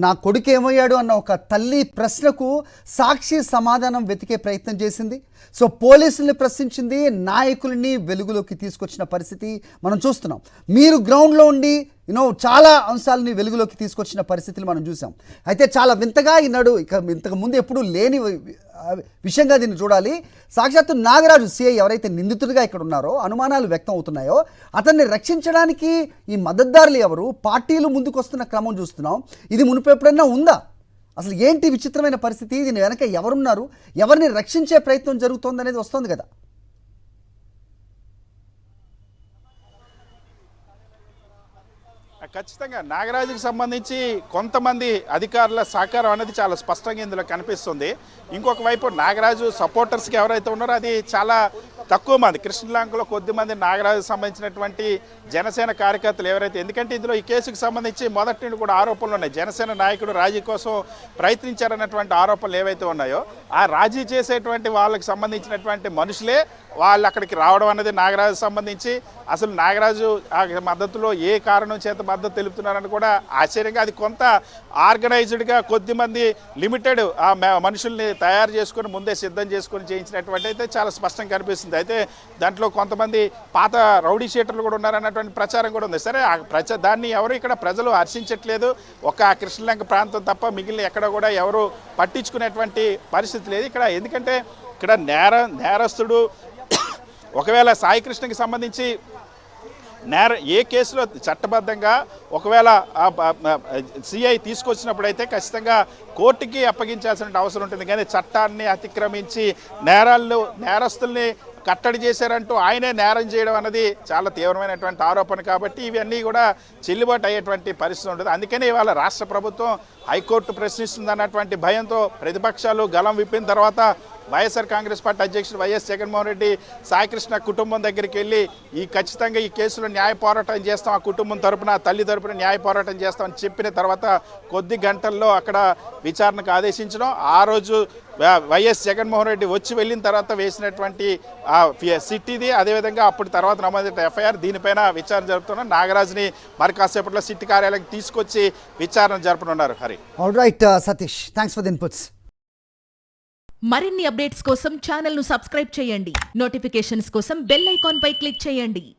నా కొడుకు ఏమయ్యాడు అన్న ఒక తల్లి ప్రశ్నకు సాక్షి సమాధానం వెతికే ప్రయత్నం చేసింది. సో పోలీసుల్ని ప్రశ్నించింది, నాయకుల్ని వెలుగులోకి తీసుకొచ్చిన పరిస్థితి మనం చూస్తున్నాం. మీరు గ్రౌండ్లో ఉండి చాలా అంశాలని వెలుగులోకి తీసుకొచ్చిన పరిస్థితులు మనం చూసాం. అయితే చాలా వింతగా ఈనాడు ఇంతకు ముందు ఎప్పుడూ లేని విషయంగా దీన్ని చూడాలి. సాక్షాత్తు నాగరాజు సిఐ ఎవరైతే నిందితుడిగా ఇక్కడ ఉన్నారో, అనుమానాలు వ్యక్తం అవుతున్నాయో, అతన్ని రక్షించడానికి ఈ మద్దతుదారులు ఎవరు, పార్టీలు ముందుకు వస్తున్న క్రమం చూస్తున్నాం. ఇది మునుపు ఎప్పుడైనా ఉందా? అసలు ఏంటి విచిత్రమైన పరిస్థితి? దీని వెనక ఎవరున్నారు, ఎవరిని రక్షించే ప్రయత్నం జరుగుతోంది అనేది వస్తుంది కదా. ఖచ్చితంగా నాగరాజుకి సంబంధించి కొంతమంది అధికారుల సహకారం అనేది చాలా స్పష్టంగా ఇందులో కనిపిస్తుంది. ఇంకొక వైపు నాగరాజు సపోర్టర్స్కి ఎవరైతే ఉన్నారో అది చాలా తక్కువ మంది. కృష్ణలంకలో కొద్దిమంది నాగరాజుకు సంబంధించినటువంటి జనసేన కార్యకర్తలు ఎవరైతే, ఎందుకంటే ఇందులో ఈ కేసుకు సంబంధించి మొదటి నుండి కూడా ఆరోపణలు ఉన్నాయి. జనసేన నాయకుడు రాజీ కోసం ప్రయత్నించారన్నటువంటి ఆరోపణలు ఏవైతే ఉన్నాయో, ఆ రాజీ చేసేటువంటి వాళ్ళకి సంబంధించినటువంటి మనుషులే వాళ్ళు అక్కడికి రావడం అనేది నాగరాజు సంబంధించి. అసలు నాగరాజు ఆ మద్దతులో ఏ కారణం చేత మద్దతు తెలుపుతున్నారని కూడా ఆశ్చర్యంగా, అది కొంత ఆర్గనైజ్డ్గా కొద్దిమంది లిమిటెడ్ ఆ మనుషుల్ని తయారు చేసుకొని ముందే సిద్ధం చేసుకొని చేయించినటువంటి అయితే చాలా స్పష్టంగా కనిపిస్తుంది. అయితే దాంట్లో కొంతమంది పాత రౌడీ షీటర్లు కూడా ఉన్నారన్నటువంటి ప్రచారం కూడా ఉంది. సరే, ఆ దాన్ని ఎవరు ఇక్కడ ప్రజలు హర్షించట్లేదు. ఒక కృష్ణలంక ప్రాంతం తప్ప మిగిలిన ఎక్కడ కూడా ఎవరు పట్టించుకునేటువంటి పరిస్థితి లేదు ఇక్కడ. ఎందుకంటే ఇక్కడ నేరస్తుడు ఒకవేళ సాయికృష్ణకి సంబంధించి ఏ కేసులో చట్టబద్ధంగా ఒకవేళ సిఐ తీసుకొచ్చినప్పుడైతే ఖచ్చితంగా కోర్టుకి అప్పగించాల్సిన అవసరం ఉంటుంది. కానీ చట్టాన్ని అతిక్రమించి నేరస్తుల్ని కట్టడి చేశారంటూ ఆయనే నేరం చేయడం అన్నది చాలా తీవ్రమైనటువంటి ఆరోపణ. కాబట్టి ఇవన్నీ కూడా చెల్లుబాటు అయ్యేటువంటి పరిస్థితి ఉంటుంది. అందుకనే ఇవాళ రాష్ట్ర ప్రభుత్వం హైకోర్టు ప్రశ్నిస్తుందన్నటువంటి భయంతో ప్రతిపక్షాలు గలం విప్పిన తర్వాత వైఎస్ఆర్ కాంగ్రెస్ పార్టీ అధ్యక్షుడు వైఎస్ జగన్మోహన్ రెడ్డి సాయికృష్ణ కుటుంబం దగ్గరికి వెళ్ళి ఖచ్చితంగా ఈ కేసులో న్యాయ పోరాటం చేస్తాం, ఆ కుటుంబం తరపున తల్లి తరపున న్యాయ పోరాటం చేస్తామని చెప్పిన తర్వాత కొద్ది గంటల్లో అక్కడ విచారణకు ఆదేశించడం, ఆ రోజు వైఎస్ జగన్మోహన్ రెడ్డి వచ్చి వెళ్ళిన తర్వాత వేసినటువంటి సిట్టిది, అదేవిధంగా అప్పుడు తర్వాత నమోదైన ఎఫ్ఐఆర్, దీనిపైన విచారణ జరుపుతున్నారు. నాగరాజుని మరి కాసేపట్లో సిట్టి కార్యాలయానికి తీసుకొచ్చి విచారణ జరపనున్నారు. Hari. All right Satish, thanks for the inputs. మరిన్ని అప్డేట్స్ కోసం ఛానల్ ను సబ్స్క్రైబ్ చేయండి. నోటిఫికేషన్స్ కోసం బెల్ ఐకాన్ పై క్లిక్ చేయండి.